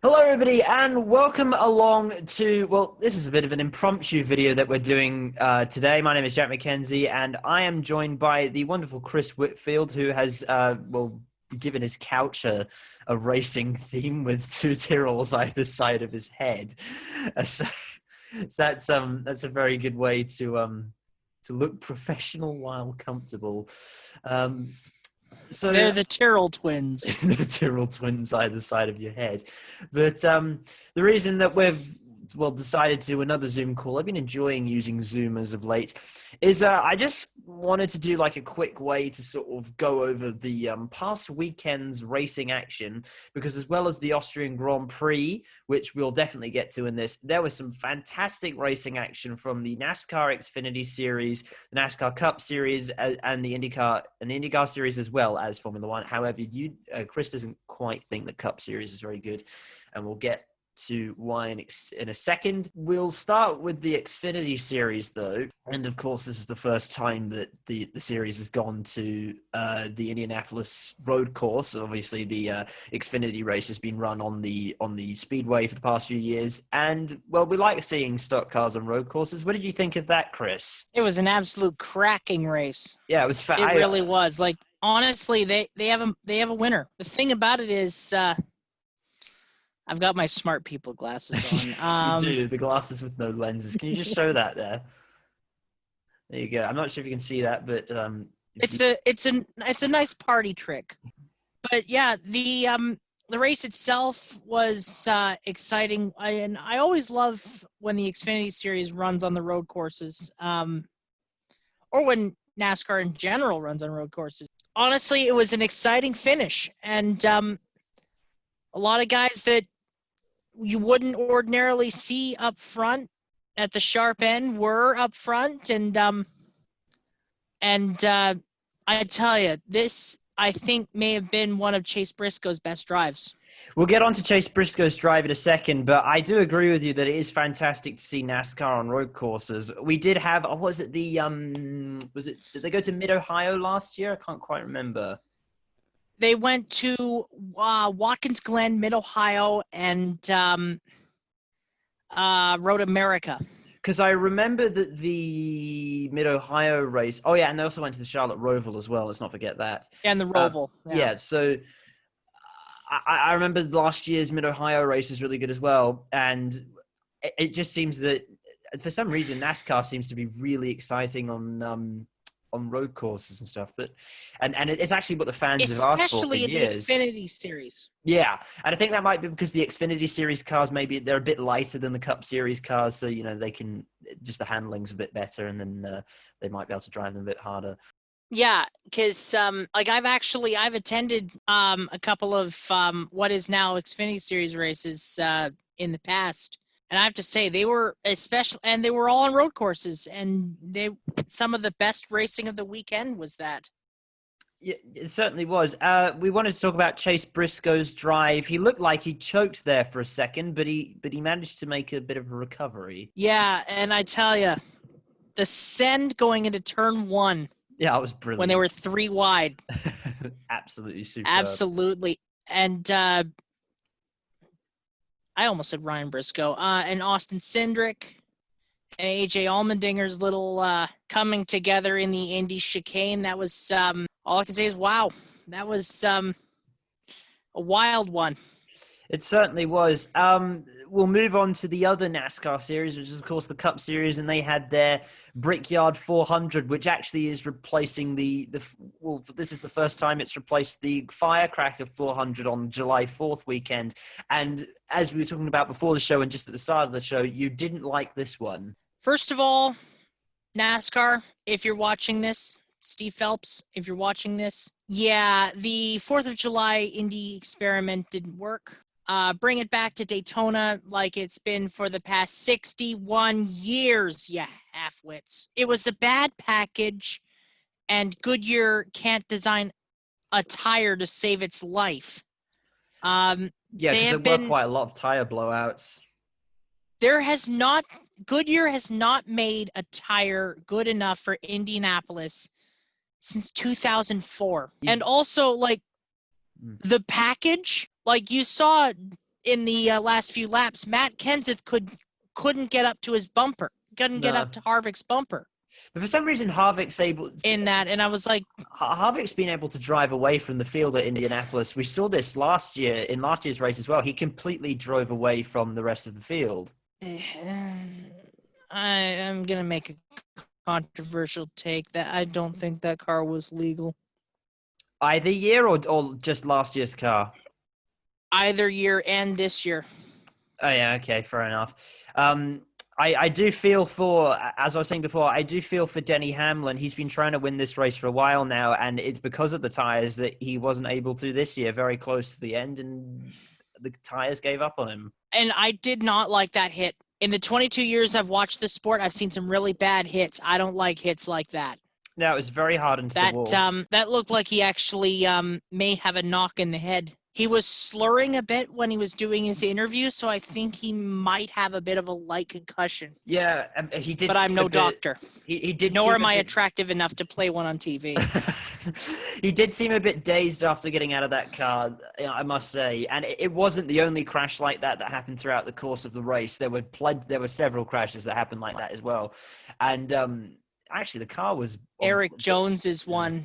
Hello, everybody, and welcome along to, well, this is a bit of an impromptu video that we're doing today. My name is Jack MacKenzie, and I am joined by the wonderful Chris Whitfield, who has, given his couch a racing theme with two Tyrrells either side of his head. So that's a very good way to look professional while comfortable. So they're the Tyrrell twins. The Tyrrell twins either side of your head. But the reason that we've decided to do another Zoom call, I've been enjoying using Zoom as of late, is I just wanted to do like a quick way to sort of go over the past weekend's racing action, because as well as the Austrian Grand Prix, which we'll definitely get to in this, there was some fantastic racing action from the NASCAR Xfinity Series, the NASCAR Cup Series, and the IndyCar Series, as well as Formula One. However, Chris doesn't quite think the Cup Series is very good, and we'll get to why in a second. We'll start with the Xfinity Series, though, and of course this is the first time that the series has gone to the Indianapolis Road Course. Obviously the Xfinity race has been run on the speedway for the past few years, and well, we like seeing stock cars on road courses. What did you think of that, Chris? It was an absolute cracking race. Yeah, it was It really was. Like, honestly, they have a winner. The thing about it is I've got my smart people glasses on. You do, the glasses with no lenses. Can you just show that there? There you go. I'm not sure if you can see that, but it's a nice party trick. But yeah, the race itself was exciting. I always love when the Xfinity Series runs on the road courses, or when NASCAR in general runs on road courses. Honestly, it was an exciting finish, and a lot of guys that you wouldn't ordinarily see up front at the sharp end were up front, and I tell you, this, I think, may have been one of Chase Briscoe's best drives. We'll get on to Chase Briscoe's drive in a second, but I do agree with you that it is fantastic to see NASCAR on road courses. We did have, did they go to Mid-Ohio last year? I can't quite remember. They went to Watkins Glen, Mid-Ohio, and Road America. Because I remember that the Mid-Ohio race... Oh, yeah, and they also went to the Charlotte Roval as well. Let's not forget that. And the Roval. Yeah, so I remember last year's Mid-Ohio race was really good as well. And it just seems that, for some reason, NASCAR seems to be really exciting on road courses and stuff, but and it's actually what the fans have asked for years. Especially in the Xfinity Series. Yeah, and I think that might be because the Xfinity Series cars, maybe they're a bit lighter than the Cup Series cars, so they can just, the handling's a bit better, and then they might be able to drive them a bit harder. Yeah, because I've attended a couple of what is now Xfinity Series races in the past. And I have to say, they were and they were all on road courses, and some of the best racing of the weekend was that. Yeah, it certainly was. We wanted to talk about Chase Briscoe's drive. He looked like he choked there for a second, but he managed to make a bit of a recovery. Yeah, and I tell you, the send going into turn one. Yeah, it was brilliant. When they were 3 wide. Absolutely superb. Absolutely. And I almost said Ryan Briscoe, and Austin Cindric and AJ Allmendinger's little coming together in the Indy chicane. That was, all I can say is, wow, that was a wild one. It certainly was. We'll move on to the other NASCAR series, which is, of course, the Cup Series, and they had their Brickyard 400, which actually is replacing this is the first time it's replaced the Firecracker 400 on July 4th weekend. And as we were talking about before the show and just at the start of the show, you didn't like this one. First of all, NASCAR, if you're watching this, Steve Phelps, if you're watching this, yeah, the 4th of July Indy experiment didn't work. Bring it back to Daytona like it's been for the past 61 years, you half-wits. It was a bad package, and Goodyear can't design a tire to save its life. Yeah, because there were quite a lot of tire blowouts. Goodyear has not made a tire good enough for Indianapolis since 2004. And also, the package, you saw in the last few laps, Matt Kenseth couldn't get up to his bumper, couldn't get up to Harvick's bumper. But for some reason, Harvick's able in that, and I was like, Harvick's been able to drive away from the field at Indianapolis. We saw this last year in last year's race as well. He completely drove away from the rest of the field. I am gonna make a controversial take that I don't think that car was legal. Either year or just last year's car? Either year and this year. Oh, yeah, okay, fair enough. I do feel for, as I was saying before, I do feel for Denny Hamlin. He's been trying to win this race for a while now, and it's because of the tires that he wasn't able to this year, very close to the end, and the tires gave up on him. And I did not like that hit. In the 22 years I've watched this sport, I've seen some really bad hits. I don't like hits like that. No, it was very hard into the wall. That looked like he actually may have a knock in the head. He was slurring a bit when he was doing his interview, so I think he might have a bit of a light concussion. Yeah, he did. But I'm no doctor. He did. Nor am I attractive enough to play one on TV. He did seem a bit dazed after getting out of that car, I must say. And it wasn't the only crash like that happened throughout the course of the race. There were several crashes that happened like that as well. And actually, the car was... Eric Jones is one.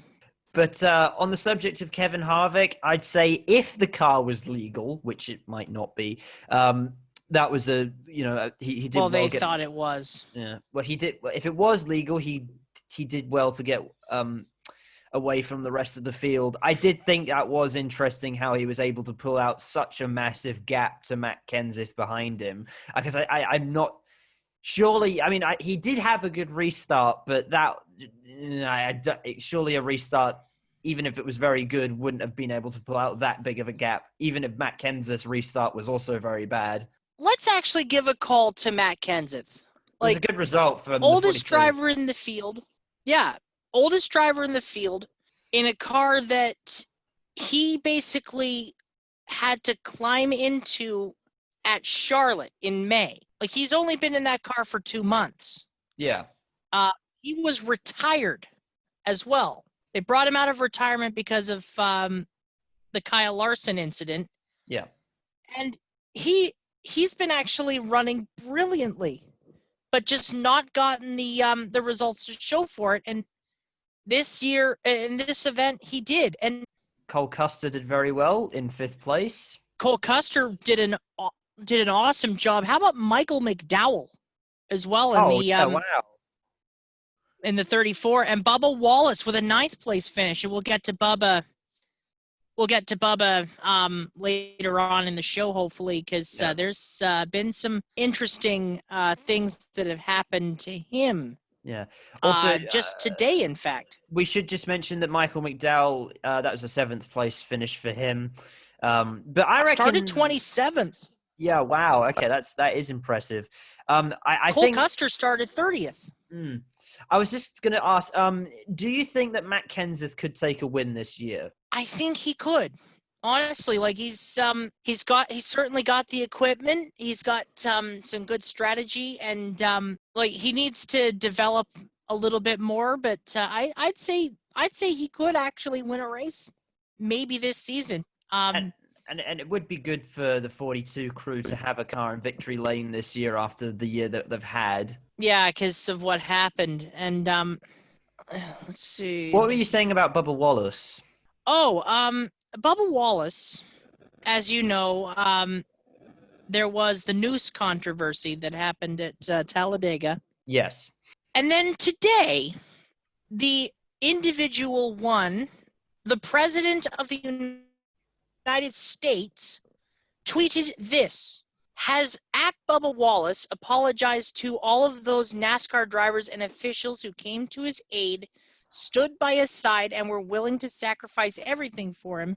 But on the subject of Kevin Harvick, I'd say if the car was legal, which it might not be, that was he did well. They thought it was. Yeah. Well, he did. If it was legal, he did well to get away from the rest of the field. I did think that was interesting how he was able to pull out such a massive gap to MacKenzie behind him. Because I'm not. Surely, I mean, he did have a good restart, but surely a restart, even if it was very good, wouldn't have been able to pull out that big of a gap, even if Matt Kenseth's restart was also very bad. Let's actually give a call to Matt Kenseth. Like, it was a good result for oldest driver in the field. Yeah, oldest driver in the field in a car that he basically had to climb into at Charlotte in May. Like, he's only been in that car for 2 months. Yeah. He was retired as well. They brought him out of retirement because of the Kyle Larson incident. Yeah. And he's been actually running brilliantly, but just not gotten the results to show for it. And this year, in this event, he did. And Cole Custer did very well in 5th place. Cole Custer did an awesome job. How about Michael McDowell as well in the 34, and Bubba Wallace with a 9th place finish. And we'll get to Bubba later on in the show, hopefully, because there's been some interesting things that have happened to him. Yeah. Also, just today, in fact. We should just mention that Michael McDowell, that was a 7th place finish for him. But I reckon started 27th. Yeah, wow. Okay, that is impressive. I Cole think Custer started 30th. I was just going to ask, do you think that Matt Kenseth could take a win this year? I think he could. Honestly, like he's certainly got the equipment. He's got some good strategy, and like he needs to develop a little bit more. But I'd say he could actually win a race, maybe this season. And it would be good for the 42 crew to have a car in victory lane this year after the year that they've had. Yeah, because of what happened. And let's see. What were you saying about Bubba Wallace? Oh, Bubba Wallace, as you know, there was the noose controversy that happened at Talladega. Yes. And then today, the individual one, the president of the United States, tweeted this: has @Bubba Wallace apologized to all of those NASCAR drivers and officials who came to his aid, stood by his side, and were willing to sacrifice everything for him,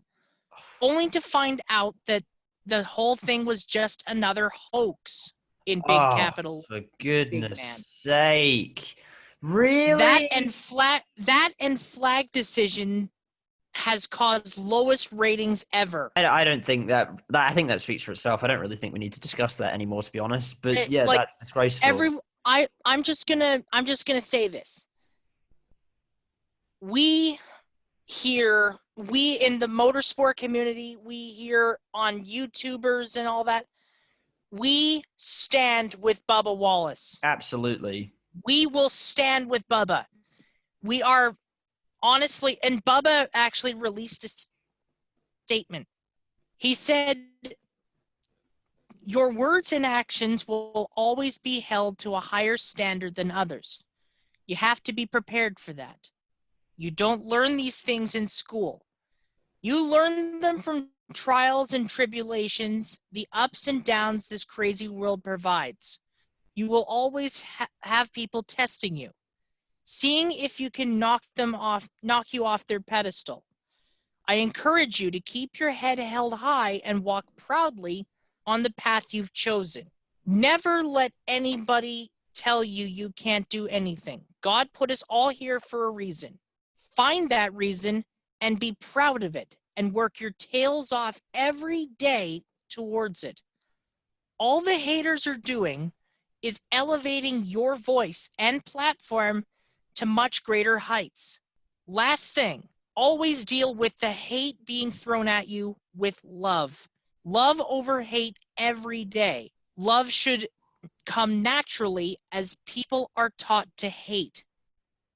only to find out that the whole thing was just another hoax in big capital. For goodness sake. Really? That and flag decision has caused lowest ratings ever. I don't think that I think that speaks for itself. I don't really think we need to discuss that anymore, to be honest. But that's disgraceful. I'm just gonna say this. We hear we in the motorsport community, we hear on YouTubers and all that, we stand with Bubba Wallace. Absolutely. We will stand with Bubba. We are honestly, and Bubba actually released a statement. He said, your words and actions will always be held to a higher standard than others. You have to be prepared for that. You don't learn these things in school. You learn them from trials and tribulations, the ups and downs this crazy world provides. You will always have people testing you, seeing if you can knock you off their pedestal. I encourage you to keep your head held high and walk proudly on the path you've chosen. Never let anybody tell you you can't do anything. God put us all here for a reason. Find that reason and be proud of it and work your tails off every day towards it. All the haters are doing is elevating your voice and platform to much greater heights. Last thing, always deal with the hate being thrown at you with love. Love over hate every day. Love should come naturally as people are taught to hate.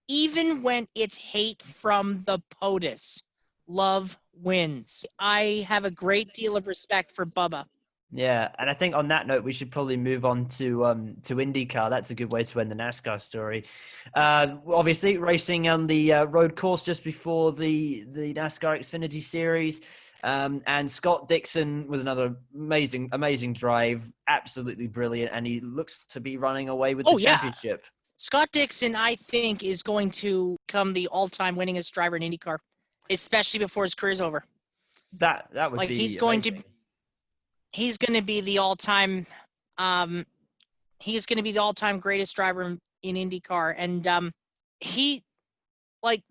Even when it's hate from the POTUS, love wins. I have a great deal of respect for Bubba. Yeah, and I think on that note, we should probably move on to IndyCar. That's a good way to end the NASCAR story. Obviously, racing on the road course just before the NASCAR Xfinity Series. And Scott Dixon was another amazing drive, absolutely brilliant, and he looks to be running away with the championship. Scott Dixon, I think, is going to become the all-time winningest driver in IndyCar, especially before his career's over. That would be he's amazing. He's going to be the all-time greatest driver in IndyCar, and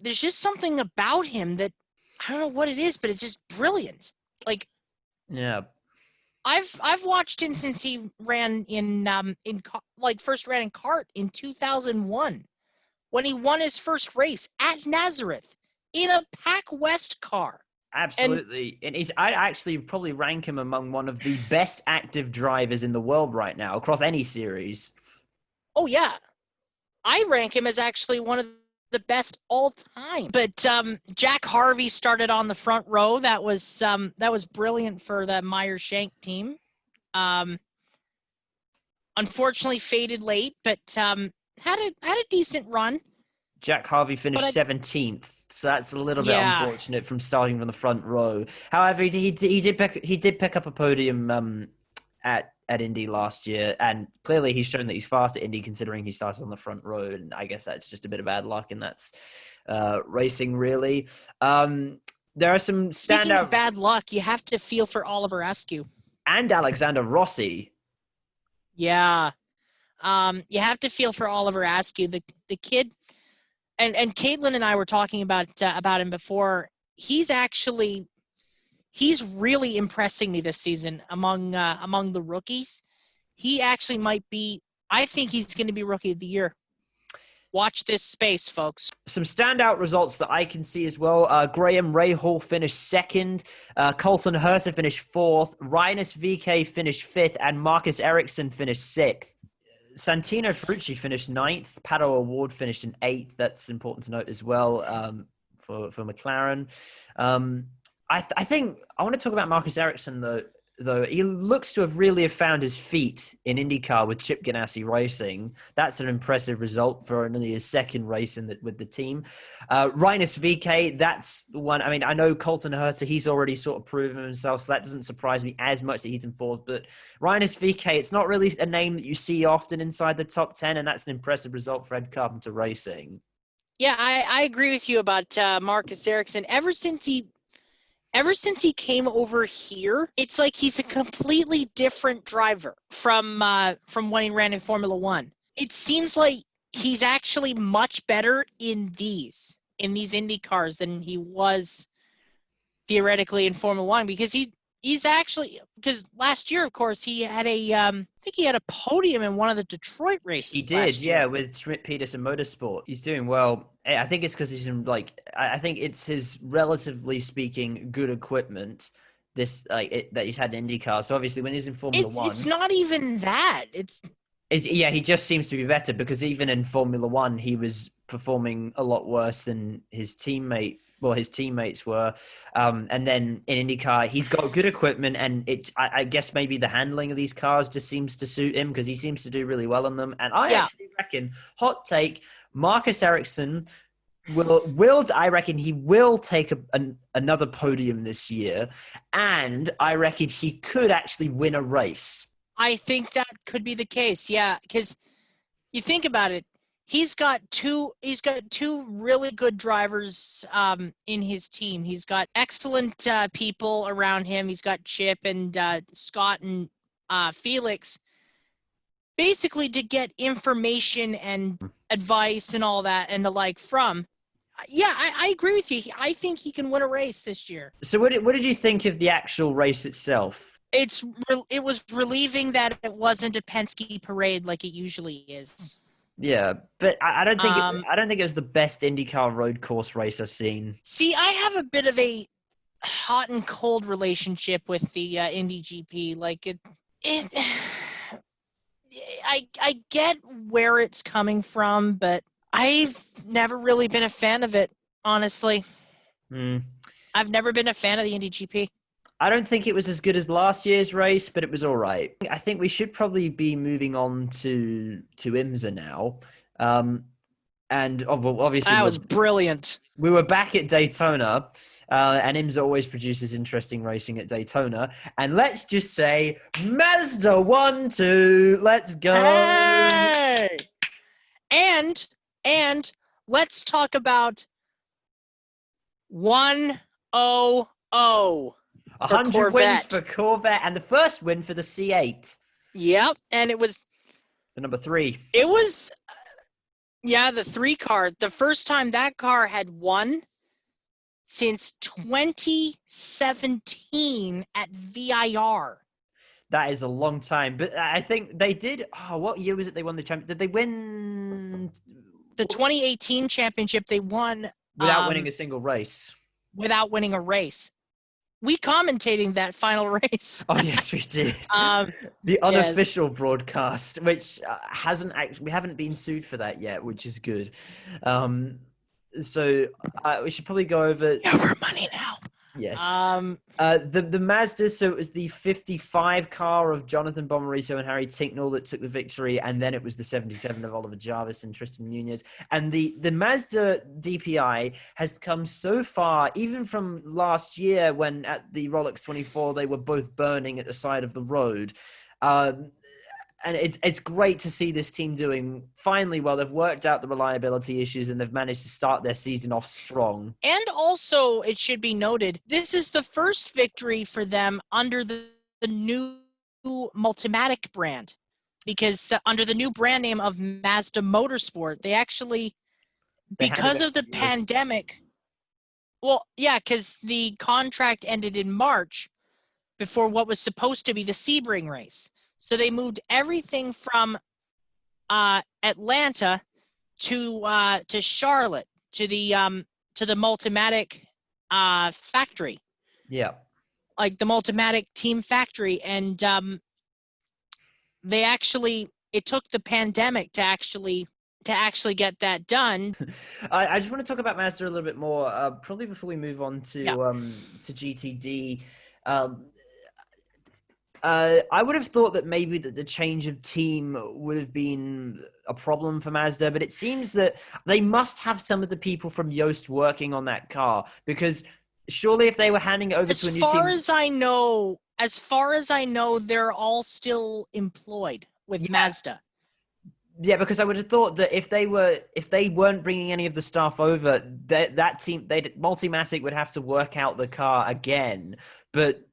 there's just something about him that I don't know what it is, but it's just brilliant. I've watched him since he ran first ran in kart in 2001 when he won his first race at Nazareth in a Pac West car. Absolutely. And I actually probably rank him among one of the best active drivers in the world right now across any series. Oh, yeah. I rank him as actually one of the best all time. But Jack Harvey started on the front row. That was brilliant for the Meyer-Shank team. Unfortunately faded late, but had a decent run. Jack Harvey finished 17th, so that's a little bit unfortunate from starting from the front row. However, he did pick up a podium at Indy last year, and clearly he's shown that he's fast at Indy, considering he started on the front row. And I guess that's just a bit of bad luck, and that's racing really. There are some standout. Speaking of bad luck, you have to feel for Oliver Askew and Alexander Rossi. Yeah, you have to feel for Oliver Askew, the kid. And Caitlin and I were talking about him before. He's really impressing me this season among the rookies. He actually might be. I think he's going to be Rookie of the Year. Watch this space, folks. Some standout results that I can see as well. Graham Rahal finished second. Colton Herta finished fourth. Rinus VeeKay finished fifth, and Marcus Ericsson finished sixth. Santino Ferrucci finished ninth. Pato O'Ward finished in eighth. That's important to note as well for McLaren. I think I want to talk about Marcus Ericsson though. He looks to have really found his feet in IndyCar with Chip Ganassi Racing. That's an impressive result for only his second race with the team. Rinus VeeKay, that's the one. I mean, I know Colton Herta, he's already sort of proven himself, so that doesn't surprise me as much that he's in fourth. But Rinus VeeKay, it's not really a name that you see often inside the top 10, and that's an impressive result for Ed Carpenter Racing. Yeah, I agree with you about Marcus Ericsson. Ever since he came over here, it's like he's a completely different driver from when he ran in Formula One. It seems like he's actually much better in these Indy cars than he was theoretically in Formula One, because He's actually, because last year, of course, he had I think he had a podium in one of the Detroit races. He did, yeah, with Schmidt-Peterson Motorsport. He's doing well. I think it's because he's in, like, I think it's his, relatively speaking, good equipment that he's had in IndyCar. So obviously when he's in Formula One. It's not even that. Yeah, he just seems to be better, because even in Formula One, he was performing a lot worse than his teammates were. And then in IndyCar, he's got good equipment, and I guess maybe the handling of these cars just seems to suit him, because he seems to do really well on them. And I actually reckon, hot take, Marcus Ericsson I reckon he will take another podium this year, and I reckon he could actually win a race. I think that could be the case, yeah, because you think about it, he's got two really good drivers in his team. He's got excellent people around him. He's got Chip and Scott and Felix, basically to get information and advice and all that and the like from. Yeah, I agree with you. I think he can win a race this year. So what did you think of the actual race itself? It was relieving that it wasn't a Penske parade like it usually is. Yeah, but I don't think it was the best IndyCar road course race I've seen. See, I have a bit of a hot and cold relationship with the Indy GP. Like I get where it's coming from, but I've never really been a fan of it, honestly. I've never been a fan of the Indy GP. I don't think it was as good as last year's race, but it was all right. I think we should probably be moving on to IMSA now. And obviously... That was brilliant. We were back at Daytona, and IMSA always produces interesting racing at Daytona. And let's just say, Mazda 1, 2, let's go! Hey! And let's talk about 100. 100 wins for Corvette, and the first win for the C8. Yep, and it was... The number 3. It was... the 3 car. The first time that car had won since 2017 at VIR. That is a long time. But I think they did... Oh, what year was it they won the championship? Did they win... The 2018 championship, they won... Without winning a single race. Without winning a race. We commentating that final race. Oh yes, we did. The unofficial broadcast, which we haven't been sued for that yet, which is good. So we should probably go over. Yeah, we're money now. Yes. The Mazda. So it was the 55 car of Jonathan Bomarito and Harry Tinknell that took the victory, and then it was the 77 of Oliver Jarvis and Tristan Nunez. And the Mazda DPI has come so far, even from last year when at the Rolex 24 they were both burning at the side of the road. And it's great to see this team doing finally well. They've worked out the reliability issues and they've managed to start their season off strong. And also, it should be noted, this is the first victory for them under the new Multimatic brand. Because under the new brand name of Mazda Motorsport, they actually, because of the pandemic, well, yeah, because the contract ended in March before what was supposed to be the Sebring race. So they moved everything from Atlanta to Charlotte to the Multimatic factory. Yeah, like the Multimatic team factory, and it took the pandemic to actually get that done. I just want to talk about Mazda a little bit more, probably before we move on to GTD. I would have thought that maybe the change of team would have been a problem for Mazda, but it seems that they must have some of the people from Yost working on that car, because surely if they were handing it over to a new team... As far as I know, they're all still employed with Mazda. Yeah, because I would have thought that if they weren't bringing any of the staff over, that team, Multimatic would have to work out the car again, but...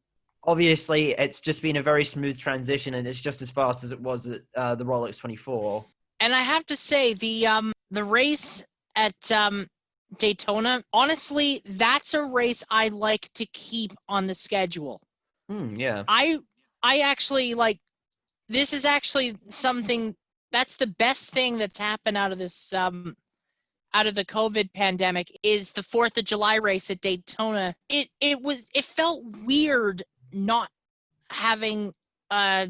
Obviously, it's just been a very smooth transition, and it's just as fast as it was at the Rolex 24. And I have to say, the race at Daytona, honestly, that's a race I like to keep on the schedule. Yeah. I actually like. This is actually something that's the best thing that's happened out of this out of the COVID pandemic is the 4th of July race at Daytona. It felt weird not having a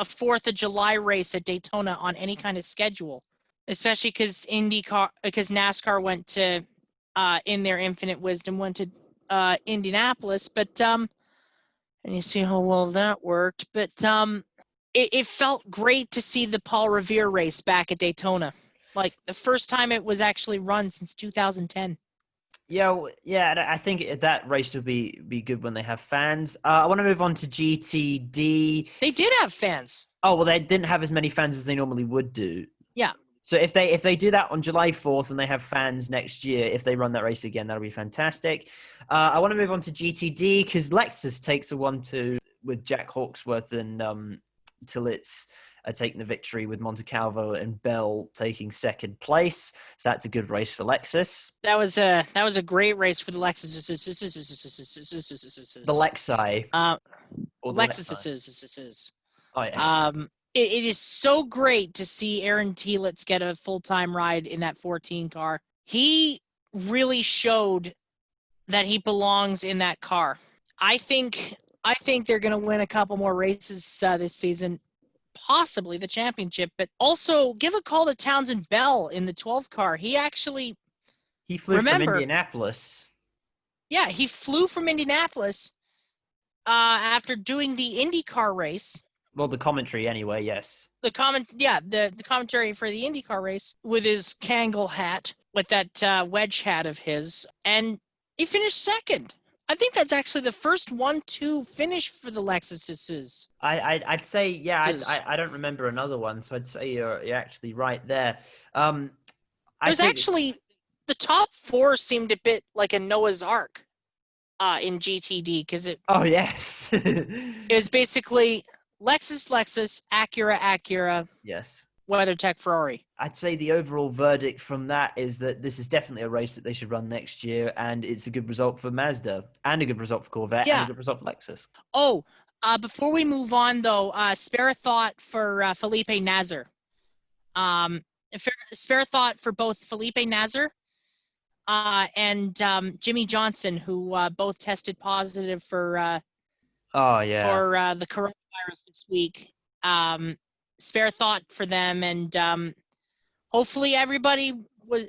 4th of July race at Daytona on any kind of schedule, especially because NASCAR went to in their infinite wisdom went to Indianapolis, but and you see how well that worked, but it felt great to see the Paul Revere race back at Daytona. Like the first time it was actually run since 2010. Yeah. I think that race would be good when they have fans. I want to move on to GTD. They did have fans. Oh well, they didn't have as many fans as they normally would do. Yeah. So if they do that on July 4th and they have fans next year, if they run that race again, that'll be fantastic. I want to move on to GTD because Lexus takes a 1-2 with Jack Hawksworth and Tillits taking the victory with Montecalvo and Bell taking second place. So that's a good race for Lexus. That was a great race for the Lexus. The Lexi. Lexus. Oh, yes. It is so great to see Aaron Telitz get a full-time ride in that 14 car. He really showed that he belongs in that car. I think they're going to win a couple more races this season, possibly the championship, but also give a call to Townsend Bell in the 12 car. He flew from Indianapolis. Yeah, he flew from Indianapolis after doing the IndyCar race. Well, the commentary anyway, yes. The commentary for the IndyCar race with his Kangol hat, with that wedge hat of his, and he finished second. I think that's actually the first 1-2 finish for the Lexuses. I'd say, yeah, I don't remember another one, so I'd say you're actually right there. Actually, the top 4 seemed a bit like a Noah's Ark in GTD, because Oh, yes. it was basically Lexus, Acura, yes. WeatherTech, Ferrari. I'd say the overall verdict from that is that this is definitely a race that they should run next year, and it's a good result for Mazda, and a good result for Corvette, and a good result for Lexus. Oh, before we move on, though, spare a thought for Felipe Nasr. Spare a thought for both Felipe Nasr and Jimmy Johnson, who both tested positive for the coronavirus this week. Spare thought for them, and hopefully everybody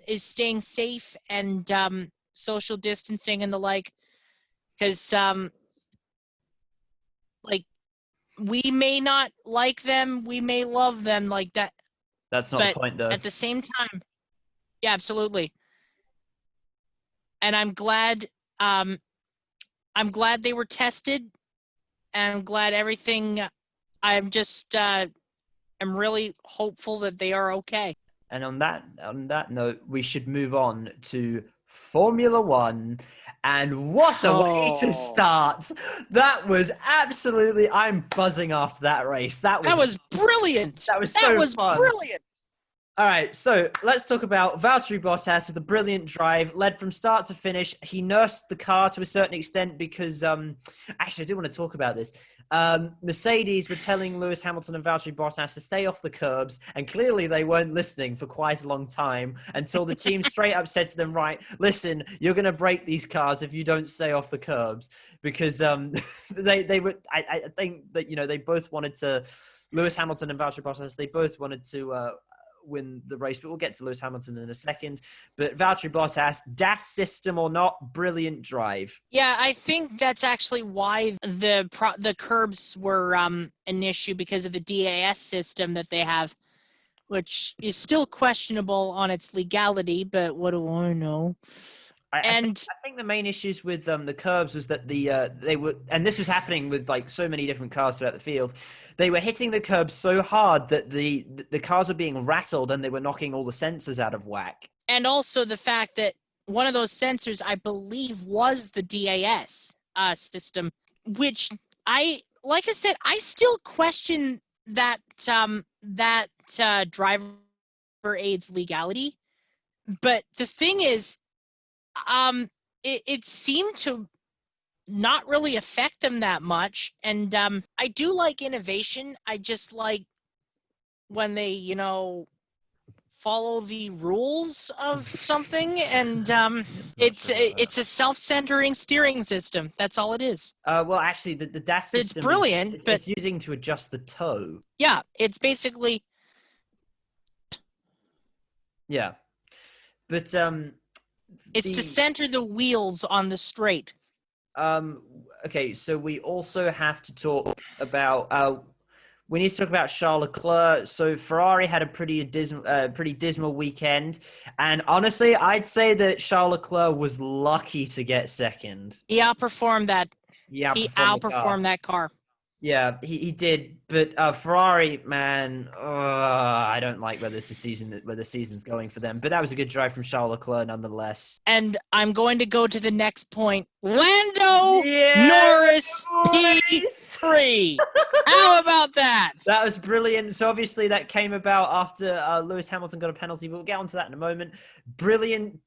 is staying safe and social distancing and the like, because we may not like them, we may love them like that. That's not the point, though. At the same time, yeah, absolutely. And I'm glad they were tested, and I'm glad everything. I'm just I'm really hopeful that they are okay. And on that note, we should move on to Formula One. And what a way to start. That was absolutely, I'm buzzing after that race. That was brilliant. That was so fun. Brilliant. All right, so let's talk about Valtteri Bottas with a brilliant drive, led from start to finish. He nursed the car to a certain extent because, actually, I do want to talk about this. Mercedes were telling Lewis Hamilton and Valtteri Bottas to stay off the curbs, and clearly they weren't listening for quite a long time until the team straight up said to them, right, listen, you're going to break these cars if you don't stay off the curbs, because they were, I think that, they both wanted to, Lewis Hamilton and Valtteri Bottas, they both wanted to win the race, but we'll get to Lewis Hamilton in a second. But Valtteri Bottas, DAS system or not, brilliant drive. Yeah, I think that's actually why the curbs were an issue, because of the DAS system that they have, which is still questionable on its legality, but what do I know? I think the main issues with the curbs was that they were, and this was happening with like so many different cars throughout the field, they were hitting the curbs so hard that the cars were being rattled and they were knocking all the sensors out of whack. And also the fact that one of those sensors, I believe, was the DAS system, which I said, I still question that driver aids legality. But the thing is, it seemed to not really affect them that much. And I do like innovation. I just like when they, follow the rules of something, and it's a self-centering steering system. That's all it is. Well, actually, the DAS It's system brilliant, but it's using to adjust the toe. yeah, it's basically But it's to center the wheels on the straight. Okay, so we also have to talk about we need to talk about Charles Leclerc. So Ferrari had a pretty dismal weekend, and honestly, I'd say that Charles Leclerc was lucky to get second. He outperformed that. He outperformed that car. Yeah, he did. But Ferrari, man, I don't like where the season's going for them. But that was a good drive from Charles Leclerc nonetheless. And I'm going to go to the next point. Lando Norris P3. How about that? That was brilliant. So obviously that came about after Lewis Hamilton got a penalty. But we'll get onto that in a moment. Brilliant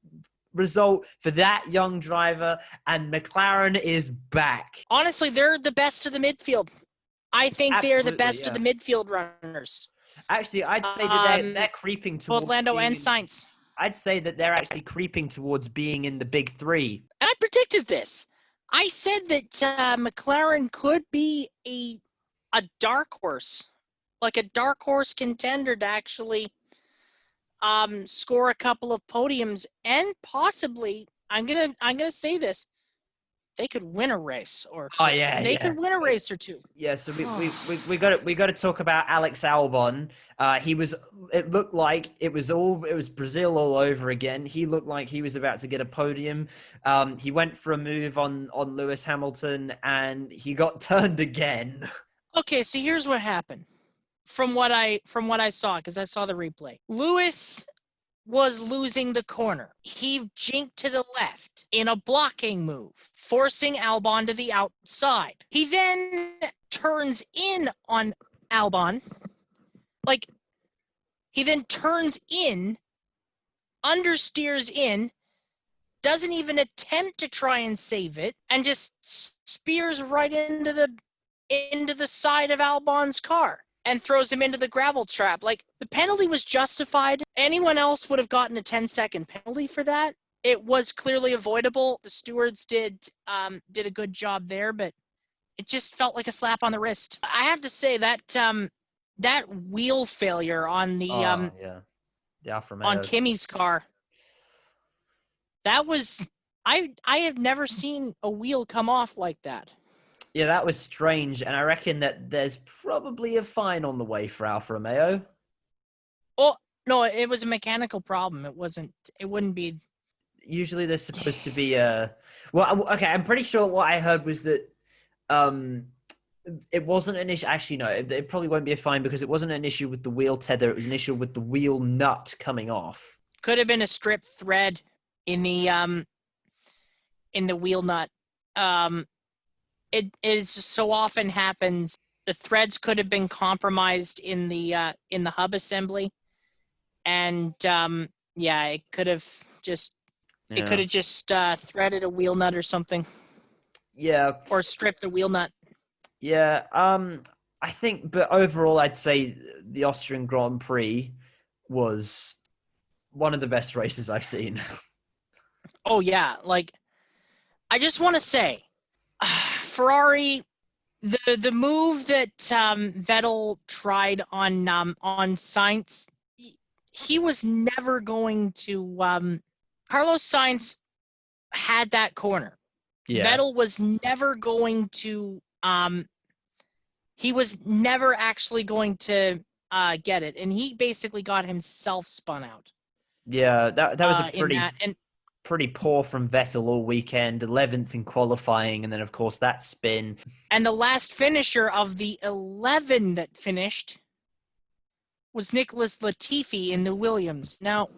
result for that young driver, and McLaren is back. Honestly, they're the best of the midfield. I think they're the best of the midfield runners. Actually, I'd say that they're creeping towards both Lando and Sainz. I'd say that they're actually creeping towards being in the big three. And I predicted this. I said that McLaren could be a dark horse, like a dark horse contender to actually score a couple of podiums, and possibly I'm gonna say this. They could win a race or two. They could win a race or two. Yeah, so we got to talk about Alex Albon. It looked like it was Brazil all over again. He looked like he was about to get a podium. He went for a move on Lewis Hamilton, and he got turned again. Okay, so here's what happened. From what I saw, because I saw the replay, Lewis was losing the corner. He jinked to the left in a blocking move, forcing Albon to the outside. He then turns in on Albon. He then turns in, understeers in, doesn't even attempt to try and save it, and just spears right into the side of Albon's car and throws him into the gravel trap. The penalty was justified. Anyone else would have gotten a 10-second penalty for that. It was clearly avoidable. The stewards did a good job there, but it just felt like a slap on the wrist. I have to say that that wheel failure on the Alfa Romeo, on Kimi's car, that was I have never seen a wheel come off like that. Yeah, that was strange, and I reckon that there's probably a fine on the way for Alfa Romeo. Oh, no, it was a mechanical problem. It wouldn't be. Usually there's supposed to be a... Well, okay, I'm pretty sure what I heard was that it wasn't an issue... Actually, no, it probably won't be a fine because it wasn't an issue with the wheel tether. It was an issue with the wheel nut coming off. Could have been a stripped thread in the wheel nut. It is so often happens. The threads could have been compromised in the hub assembly, and it could have just threaded a wheel nut or something. Yeah, or stripped the wheel nut. Yeah, I think, but overall, I'd say the Austrian Grand Prix was one of the best races I've seen. Oh yeah, I just want to say. Ferrari, the move that Vettel tried on Sainz, he was never going to. Carlos Sainz had that corner. Yeah. Vettel was never going to. He was never actually going to get it, and he basically got himself spun out. Yeah, that was a pretty poor from Vettel all weekend, 11th in qualifying, and then, of course, that spin. And the last finisher of the 11 that finished was Nicholas Latifi in the Williams. Now,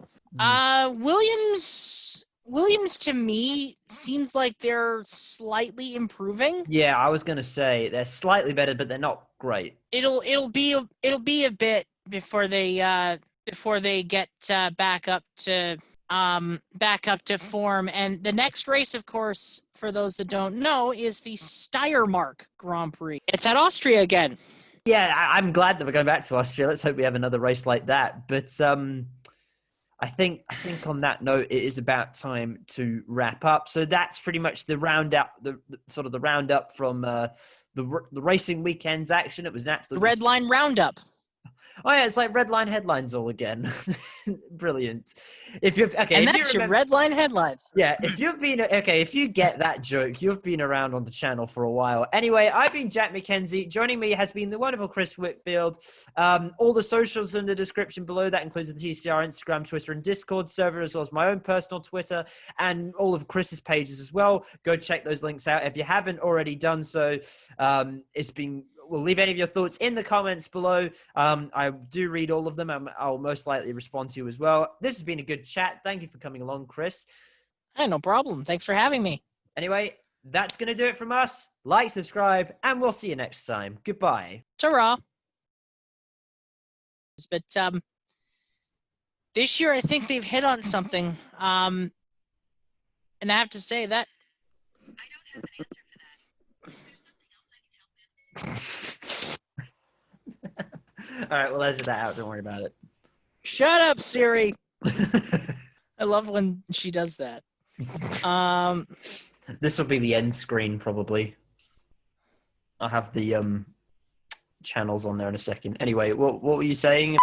Williams to me seems like they're slightly improving. Yeah, I was going to say they're slightly better, but they're not great. It'll be a bit before they before they get back up to form. And the next race, of course, for those that don't know, is the Steiermark Grand Prix. It's at Austria again. Yeah, I'm glad that we're going back to Austria. Let's hope we have another race like that. But I think on that note, it is about time to wrap up. So that's pretty much the roundup, the sort of the roundup from the racing weekend's action. It was an absolute Red Line Roundup. Oh yeah, it's like red line headlines all again. Brilliant. If you've okay, and if that's you remember, your red line headlines. Yeah, if you've been okay, if you get that joke, you've been around on the channel for a while. Anyway, I've been Jack MacKenzie. Joining me has been the wonderful Chris Whitfield. All the socials in the description below. That includes the TCR Instagram, Twitter, and Discord server, as well as my own personal Twitter and all of Chris's pages as well. Go check those links out if you haven't already done so. We'll leave any of your thoughts in the comments below. I do read all of them. I'll most likely respond to you as well. This has been a good chat. Thank you for coming along, Chris. Hey, no problem. Thanks for having me. Anyway, that's going to do it from us. Like, subscribe, and we'll see you next time. Goodbye. Ta-ra. But this year, I think they've hit on something. And I have to say that I don't have an answer for that. Is there something else I can help with? All right, we'll edit that out. Don't worry about it. Shut up, Siri. I love when she does that. This will be the end screen, probably. I'll have the channels on there in a second. Anyway, what were you saying?